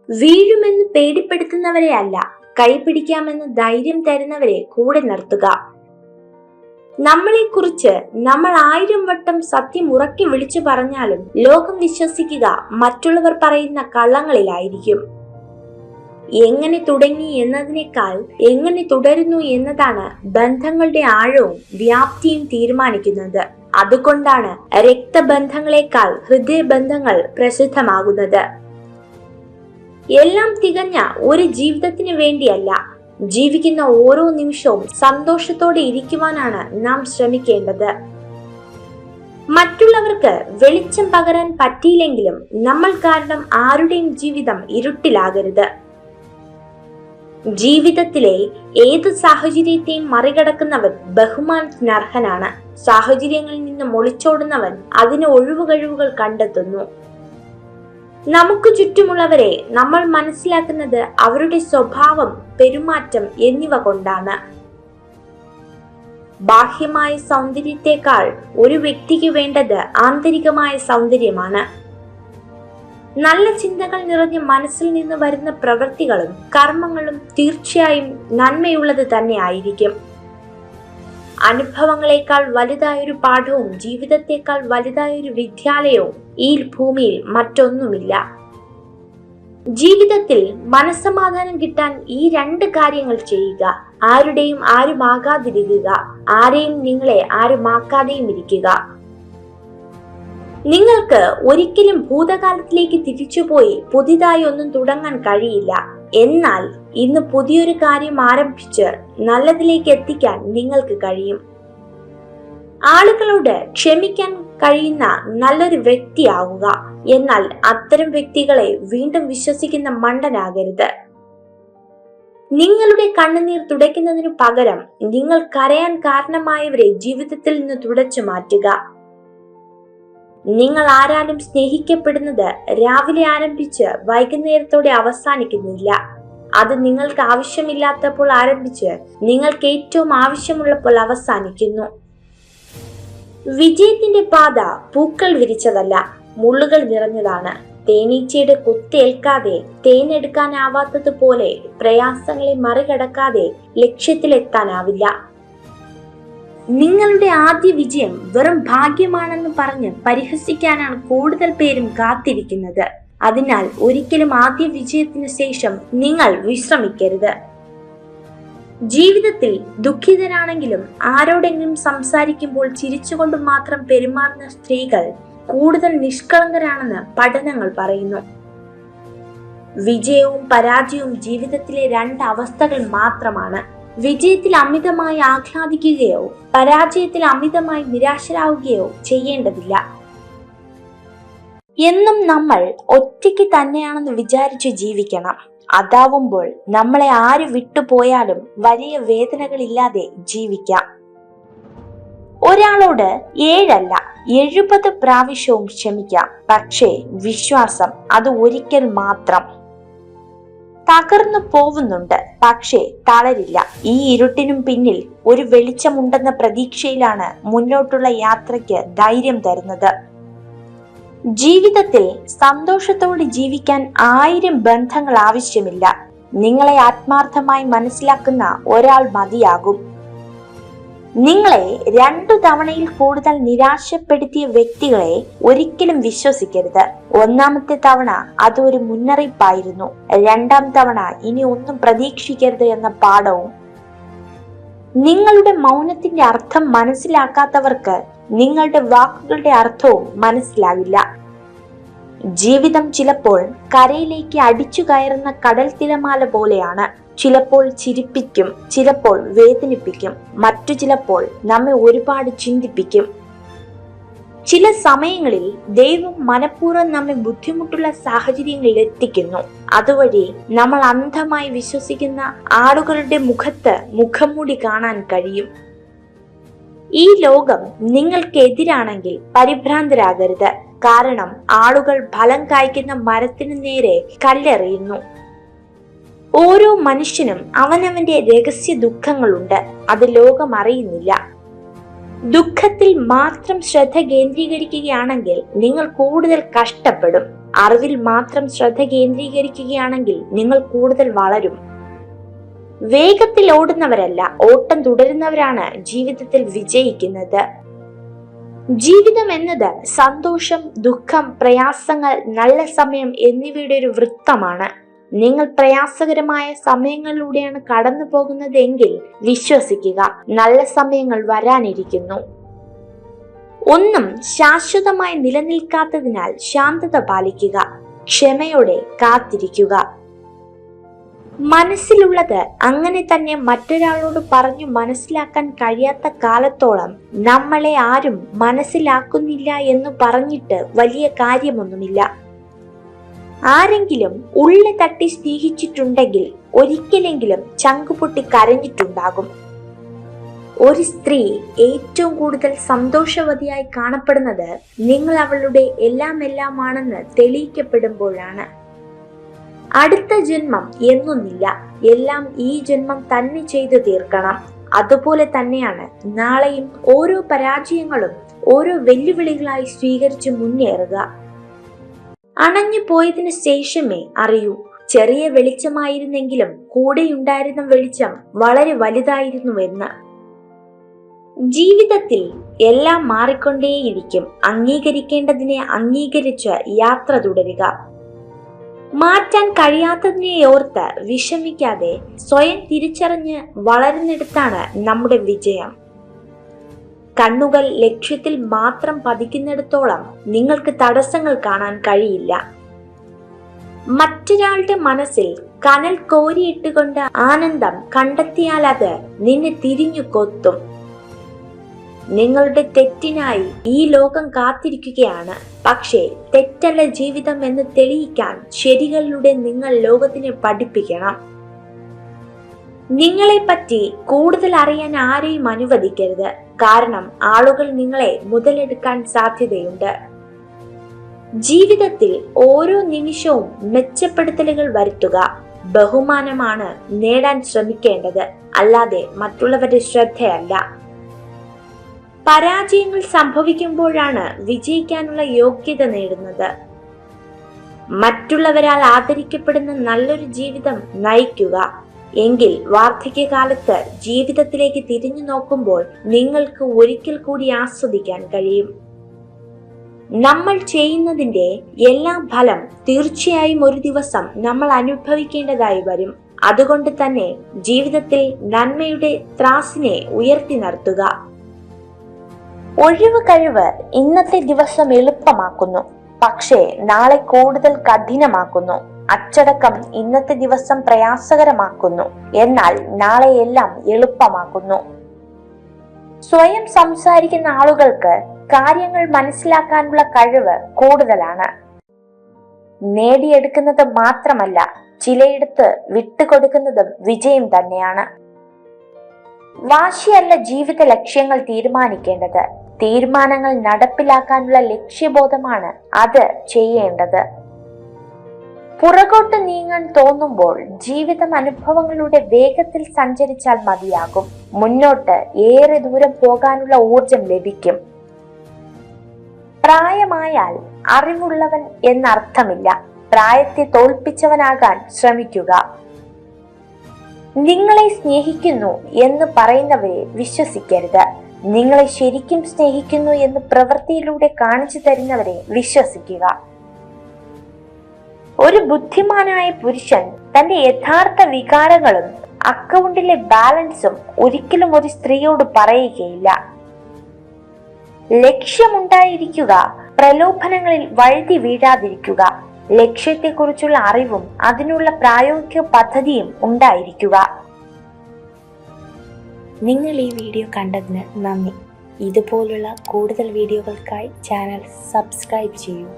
വീഴുമെന്ന് പേടിപ്പെടുത്തുന്നവരെ അല്ല, കൈപിടിക്കാമെന്ന് ധൈര്യം തരുന്നവരെ കൂടെ നിർത്തുക. നമ്മളെക്കുറിച്ച് നമ്മൾ 1000 വട്ടം സത്യം ഉറക്കെ വിളിച്ചു പറഞ്ഞാലും ലോകം വിശ്വസിക്കുക മറ്റുള്ളവർ പറയുന്ന കള്ളങ്ങളിലായിരിക്കും. എങ്ങനെ തുടങ്ങി എന്നതിനേക്കാൾ എങ്ങനെ തുടരുന്നു എന്നതാണ് ബന്ധങ്ങളുടെ ആഴവും വ്യാപ്തിയും തീരുമാനിക്കുന്നത്. അതുകൊണ്ടാണ് രക്തബന്ധങ്ങളെക്കാൾ ഹൃദയബന്ധങ്ങൾ പ്രസിദ്ധമാകുന്നത്. എല്ലാം തികഞ്ഞ ഒരു ജീവിതത്തിന് വേണ്ടിയല്ല, ജീവിക്കുന്ന ഓരോ നിമിഷവും സന്തോഷത്തോടെ ഇരിക്കുവാനാണ് നാം ശ്രമിക്കേണ്ടത്. മറ്റുള്ളവർക്ക് വെളിച്ചം പകരാൻ പറ്റിയില്ലെങ്കിലും നമ്മൾ കാരണം ആരുടെയും ജീവിതം ഇരുട്ടിലാകരുത്. ജീവിതത്തിലെ ഏത് സാഹചര്യത്തെയും മറികടക്കുന്നവൻ ബഹുമാനത്തിന് അർഹനാണ്. സാഹചര്യങ്ങളിൽ നിന്ന് ഒളിച്ചോടുന്നവൻ അതിന് ഒഴിവുകഴിവുകൾ കണ്ടെത്തുന്നു. നമുക്ക് ചുറ്റുമുള്ളവരെ നമ്മൾ മനസ്സിലാക്കുന്നത് അവരുടെ സ്വഭാവം, പെരുമാറ്റം എന്നിവ കൊണ്ടാണ്. ബാഹ്യമായ സൗന്ദര്യത്തെക്കാൾ ഒരു വ്യക്തിക്ക് വേണ്ടത് ആന്തരികമായ സൗന്ദര്യമാണ്. നല്ല ചിന്തകൾ നിറഞ്ഞ മനസ്സിൽ നിന്ന് വരുന്ന പ്രവൃത്തികളും കർമ്മങ്ങളും തീർച്ചയായും നന്മയുള്ളത് തന്നെ ആയിരിക്കും. അനുഭവങ്ങളെക്കാൾ വലുതായൊരു പാഠവും ജീവിതത്തെക്കാൾ വലുതായൊരു വിദ്യാലയവും ഈ ഭൂമിയിൽ മറ്റൊന്നുമില്ല. ജീവിതത്തിൽ മനസ്സമാധാനം കിട്ടാൻ ഈ 2 കാര്യങ്ങൾ ചെയ്യുക. ആരുടെയും ആരുമാകാതിരിക്കുക, ആരെയും നിങ്ങളെ ആരുമാക്കാതെയും ഇരിക്കുക. നിങ്ങൾക്ക് ഒരിക്കലും ഭൂതകാലത്തിലേക്ക് തിരിച്ചുപോയി പുതിയതായി ഒന്നും തുടങ്ങാൻ കഴിയില്ല. എന്നാൽ ഇന്ന് പുതിയൊരു കാര്യം ആരംഭിച്ച് നല്ലതിലേക്ക് എത്തിക്കാൻ നിങ്ങൾക്ക് കഴിയും. ആളുകളോട് ക്ഷമിക്കാൻ കഴിയുന്ന നല്ലൊരു വ്യക്തിയാവുക. എന്നാൽ അത്തരം വ്യക്തികളെ വീണ്ടും വിശ്വസിക്കുന്ന മണ്ടനാകരുത്. നിങ്ങളുടെ കണ്ണുനീർ തുടയ്ക്കുന്നതിനു പകരം നിങ്ങൾ കരയാൻ കാരണമായവരെ ജീവിതത്തിൽ നിന്ന് തുടച്ചു മാറ്റുക. നിങ്ങൾ ആരാലും സ്നേഹിക്കപ്പെടുന്നത് രാവിലെ ആരംഭിച്ച് വൈകുന്നേരത്തോടെ അവസാനിക്കുന്നില്ല. അത് നിങ്ങൾക്ക് ആവശ്യമില്ലാത്തപ്പോൾ ആരംഭിച്ച് നിങ്ങൾക്ക് ഏറ്റവും ആവശ്യമുള്ളപ്പോൾ അവസാനിക്കുന്നു. വിജയത്തിന്റെ പാത പൂക്കൾ വിരിച്ചതല്ല, മുള്ളുകൾ നിറഞ്ഞതാണ്. തേനീച്ചയുടെ കുത്തേൽക്കാതെ തേനെടുക്കാനാവാത്തതുപോലെ പ്രയാസങ്ങളെ മറികടക്കാതെ ലക്ഷ്യത്തിലെത്താനാവില്ല. നിങ്ങളുടെ ആദ്യ വിജയം വെറും ഭാഗ്യമാണെന്ന് പറഞ്ഞ് പരിഹസിക്കാനാണ് കൂടുതൽ പേരും കാത്തിരിക്കുന്നത്. അതിനാൽ ഒരിക്കലും ആദ്യ വിജയത്തിന് ശേഷം നിങ്ങൾ വിശ്രമിക്കരുത്. ജീവിതത്തിൽ ദുഃഖിതരാണെങ്കിലും ആരോടെങ്കിലും സംസാരിക്കുമ്പോൾ ചിരിച്ചുകൊണ്ട് മാത്രം പെരുമാറുന്ന സ്ത്രീകൾ കൂടുതൽ നിഷ്കളങ്കരാണെന്ന് പഠനങ്ങൾ പറയുന്നു. വിജയവും പരാജയവും ജീവിതത്തിലെ 2 അവസ്ഥകൾ മാത്രമാണ്. വിജയത്തിൽ അമിതമായി ആഹ്ലാദിക്കുകയോ പരാജയത്തിൽ അമിതമായി നിരാശരാകുകയോ ചെയ്യേണ്ടതില്ല. എന്നും നമ്മൾ ഒറ്റയ്ക്ക് തന്നെയാണെന്ന് വിചാരിച്ചു ജീവിക്കണം. അതാവുമ്പോൾ നമ്മളെ ആര് വിട്ടുപോയാലും വലിയ വേദനകളില്ലാതെ ജീവിക്കാം. ഒരാളോട് 7 അല്ല 70 പ്രാവശ്യവും ക്ഷമിക്കാം. പക്ഷേ വിശ്വാസം അത് ഒരിക്കൽ മാത്രം. തകർന്നു പോവുന്നുണ്ട്, പക്ഷേ തളരില്ല. ഈ ഇരുട്ടിനും പിന്നിൽ ഒരു വെളിച്ചമുണ്ടെന്ന പ്രതീക്ഷയിലാണ് മുന്നോട്ടുള്ള യാത്രയ്ക്ക് ധൈര്യം തരുന്നത്. ജീവിതത്തിൽ സന്തോഷത്തോടെ ജീവിക്കാൻ 1000 ബന്ധങ്ങൾ ആവശ്യമില്ല. നിങ്ങളെ ആത്മാർത്ഥമായി മനസ്സിലാക്കുന്ന ഒരാൾ മതിയാകും. നിങ്ങളെ 2 തവണയിൽ കൂടുതൽ നിരാശപ്പെടുത്തിയ വ്യക്തികളെ ഒരിക്കലും വിശ്വസിക്കരുത്. 1ാമത്തെ തവണ അതൊരു മുന്നറിയിപ്പായിരുന്നു. 2ാം തവണ ഇനി ഒന്നും പ്രതീക്ഷിക്കരുത് എന്ന പാഠവും. നിങ്ങളുടെ മൗനത്തിന്റെ അർത്ഥം മനസ്സിലാക്കാത്തവർക്ക് നിങ്ങളുടെ വാക്കുകളുടെ അർത്ഥവും മനസ്സിലാകില്ല. ജീവിതം ചിലപ്പോൾ കരയിലേക്ക് അടിച്ചു കയറുന്ന കടൽ തിരമാല പോലെയാണ്. ചിലപ്പോൾ ചിരിപ്പിക്കും, ചിലപ്പോൾ വേദനിപ്പിക്കും, മറ്റു ചിലപ്പോൾ നമ്മെ ഒരുപാട് ചിന്തിപ്പിക്കും. ചില സമയങ്ങളിൽ ദൈവം മനഃപൂർവ്വം നമ്മെ ബുദ്ധിമുട്ടുള്ള സാഹചര്യങ്ങളിൽ എത്തിക്കുന്നു. അതുവഴി നമ്മൾ അന്ധമായി വിശ്വസിക്കുന്ന ആളുകളുടെ മുഖത്ത് മുഖംമൂടി കാണാൻ കഴിയും. ഈ ലോകം നിങ്ങൾക്കെതിരാണെങ്കിൽ പരിഭ്രാന്തരാകരുത്. കാരണം ആളുകൾ ഫലം കായ്ക്കുന്ന മരത്തിനു നേരെ കല്ലെറിയുന്നു. ഓരോ മനുഷ്യനും അവനവന്റെ രഹസ്യ ദുഃഖങ്ങളുണ്ട്. അത് ലോകം അറിയുന്നില്ല. ദുഃഖത്തിൽ മാത്രം ശ്രദ്ധ കേന്ദ്രീകരിക്കുകയാണെങ്കിൽ നിങ്ങൾ കൂടുതൽ കഷ്ടപ്പെടും. അറിവിൽ മാത്രം ശ്രദ്ധ കേന്ദ്രീകരിക്കുകയാണെങ്കിൽ നിങ്ങൾ കൂടുതൽ വളരും. വേഗത്തിൽ ഓടുന്നവരല്ല, ഓട്ടം തുടരുന്നവരാണ് ജീവിതത്തിൽ വിജയിക്കുന്നത്. ജീവിതം എന്നത് സന്തോഷം, ദുഃഖം, പ്രയാസങ്ങൾ, നല്ല സമയം എന്നിവയുടെ ഒരു വൃത്തമാണ്. നിങ്ങൾ പ്രയാസകരമായ സമയങ്ങളിലൂടെയാണ് കടന്നു പോകുന്നതെങ്കിൽ വിശ്വസിക്കുക, നല്ല സമയങ്ങൾ വരാനിരിക്കുന്നു. ഒന്നും ശാശ്വതമായി നിലനിൽക്കാത്തതിനാൽ ശാന്തത പാലിക്കുക, ക്ഷമയോടെ കാത്തിരിക്കുക. മനസ്സിലുള്ളത് അങ്ങനെ തന്നെ മറ്റൊരാളോട് പറഞ്ഞു മനസ്സിലാക്കാൻ കഴിയാത്ത കാലത്തോളം നമ്മളെ ആരും മനസ്സിലാക്കുന്നില്ല എന്ന് പറഞ്ഞിട്ട് വലിയ കാര്യമൊന്നുമില്ല. ആരെങ്കിലും ഉള്ളി തട്ടി സ്നേഹിച്ചിട്ടുണ്ടെങ്കിൽ ഒരിക്കലെങ്കിലും ചങ്കുപൊട്ടി കരഞ്ഞിട്ടുണ്ടാകും. ഒരു സ്ത്രീ ഏറ്റവും കൂടുതൽ സന്തോഷവതിയായി കാണപ്പെടുന്നത് നിങ്ങൾ അവളുടെ എല്ലാമാണെന്ന് തെളിയിക്കപ്പെടുമ്പോഴാണ്. അടുത്ത ജന്മം എന്നൊന്നില്ല, എല്ലാം ഈ ജന്മം തന്നെ ചെയ്തു തീർക്കണം. അതുപോലെ തന്നെയാണ് നാളെയും ഓരോ പരാജയങ്ങളും ഓരോ വെല്ലുവിളികളായി സ്വീകരിച്ച് മുന്നേറുക. അണഞ്ഞു പോയതിനു ശേഷമേ അറിയൂ, ചെറിയ വെളിച്ചമായിരുന്നെങ്കിലും കൂടെയുണ്ടായിരുന്ന വെളിച്ചം വളരെ വലുതായിരുന്നുവെന്ന്. ജീവിതത്തിൽ എല്ലാം മാറിക്കൊണ്ടേയിരിക്കും. അംഗീകരിക്കേണ്ടതിനെ അംഗീകരിച്ച് യാത്ര തുടരുക. മാറ്റാൻ കഴിയാത്തതിനെ ഓർത്ത് വിഷമിക്കാതെ സ്വയം തിരിച്ചറിഞ്ഞ് വളരുന്നിടത്താണ് നമ്മുടെ വിജയം. കണ്ണുകൾ ലക്ഷ്യത്തിൽ മാത്രം പതിക്കുന്നിടത്തോളം നിങ്ങൾക്ക് തടസ്സങ്ങൾ കാണാൻ കഴിയില്ല. മറ്റൊരാളുടെ മനസ്സിൽ കനൽ കോരിയിട്ടുകൊണ്ട് ആനന്ദം കണ്ടെത്തിയാൽ അത് നിന്നെ തിരിഞ്ഞു കൊത്തും. നിങ്ങളുടെ തെറ്റിനായി ഈ ലോകം കാത്തിരിക്കുകയാണ്. പക്ഷേ തെറ്റല്ല ജീവിതം എന്ന് തെളിയിക്കാൻ ശരികളിലൂടെ നിങ്ങൾ ലോകത്തിനെ പഠിപ്പിക്കണം. നിങ്ങളെ പറ്റി കൂടുതൽ അറിയാൻ ആരെയും അനുവദിക്കരുത്. കാരണം ആളുകൾ നിങ്ങളെ മുതലെടുക്കാൻ സാധ്യതയുണ്ട്. ജീവിതത്തിൽ ഓരോ നിമിഷവും മെച്ചപ്പെടുത്തലുകൾ വരുത്തുക. ബഹുമാനമാണ് നേടാൻ ശ്രമിക്കേണ്ടത്, അല്ലാതെ മറ്റുള്ളവരുടെ ശ്രദ്ധയല്ല. പരാജയങ്ങൾ സംഭവിക്കുമ്പോഴാണ് വിജയിക്കാനുള്ള യോഗ്യത നേടുന്നത്. മറ്റുള്ളവരാൽ ആദരിക്കപ്പെടുന്ന നല്ലൊരു ജീവിതം നയിക്കുക. എങ്കിൽ വാർദ്ധക്യകാലത്ത് ജീവിതത്തിലേക്ക് തിരിഞ്ഞു നോക്കുമ്പോൾ നിങ്ങൾക്ക് ഒരിക്കൽ കൂടി ആസ്വദിക്കാൻ കഴിയും. നമ്മൾ ചെയ്യുന്നതിന്റെ എല്ലാ ഫലം തീർച്ചയായും ഒരു ദിവസം നമ്മൾ അനുഭവിക്കേണ്ടതായി വരും. അതുകൊണ്ട് തന്നെ ജീവിതത്തിൽ നന്മയുടെ ത്രാസിനെ ഉയർത്തി നിർത്തുക. ഒഴിവ് കഴിവ് ഇന്നത്തെ ദിവസം എളുപ്പമാക്കുന്നു, പക്ഷേ നാളെ കൂടുതൽ കഠിനമാക്കുന്നു. അച്ചടക്കം ഇന്നത്തെ ദിവസം പ്രയാസകരമാക്കുന്നു, എന്നാൽ നാളെ എല്ലാം എളുപ്പമാക്കുന്നു. സ്വയം സംസാരിക്കുന്ന ആളുകൾക്ക് കാര്യങ്ങൾ മനസ്സിലാക്കാനുള്ള കഴിവ് കൂടുതലാണ്. നേടിയെടുക്കുന്നത് മാത്രമല്ല, ചിലയിടത്ത് വിട്ടുകൊടുക്കുന്നതും വിജയം തന്നെയാണ്. വാശിയല്ല ജീവിത ലക്ഷ്യങ്ങൾ തീരുമാനിക്കേണ്ടത്, തീരുമാനങ്ങൾ നടപ്പിലാക്കാനുള്ള ലക്ഷ്യബോധമാണ് അത് ചെയ്യേണ്ടത്. പുറകോട്ട് നീങ്ങാൻ തോന്നുമ്പോൾ ജീവിതം അനുഭവങ്ങളുടെ വേഗത്തിൽ സഞ്ചരിച്ചാൽ മതിയാകും. മുന്നോട്ട് ഏറെ ദൂരം പോകാനുള്ള ഊർജം ലഭിക്കും. പ്രായമായാൽ അറിവുള്ളവൻ എന്നർത്ഥമില്ല. പ്രായത്തെ തോൽപ്പിച്ചവനാകാൻ ശ്രമിക്കുക. നിങ്ങളെ സ്നേഹിക്കുന്നു എന്ന് പറയുന്നവരെ വിശ്വസിക്കരുത്. നിങ്ങളെ ശരിക്കും സ്നേഹിക്കുന്നു എന്ന് പ്രവൃത്തിയിലൂടെ കാണിച്ചു തരുന്നവരെ വിശ്വസിക്കുക. ഒരു ബുദ്ധിമാനായ പുരുഷൻ തന്റെ യഥാർത്ഥ വികാരങ്ങളും അക്കൗണ്ടിലെ ബാലൻസും ഒരിക്കലും ഒരു സ്ത്രീയോട് പറയുകയില്ല. ലക്ഷ്യമുണ്ടായിരിക്കുക, പ്രലോഭനങ്ങളിൽ വഴുതി വീഴാതിരിക്കുക. ലക്ഷ്യത്തെക്കുറിച്ചുള്ള അറിവും അതിനുള്ള പ്രായോഗിക പദ്ധതിയും ഉണ്ടായിരിക്കുക. നിങ്ങൾ ഈ വീഡിയോ കണ്ടതിന് നന്ദി. ഇതുപോലുള്ള കൂടുതൽ വീഡിയോകൾക്കായി ചാനൽ സബ്സ്ക്രൈബ് ചെയ്യൂ.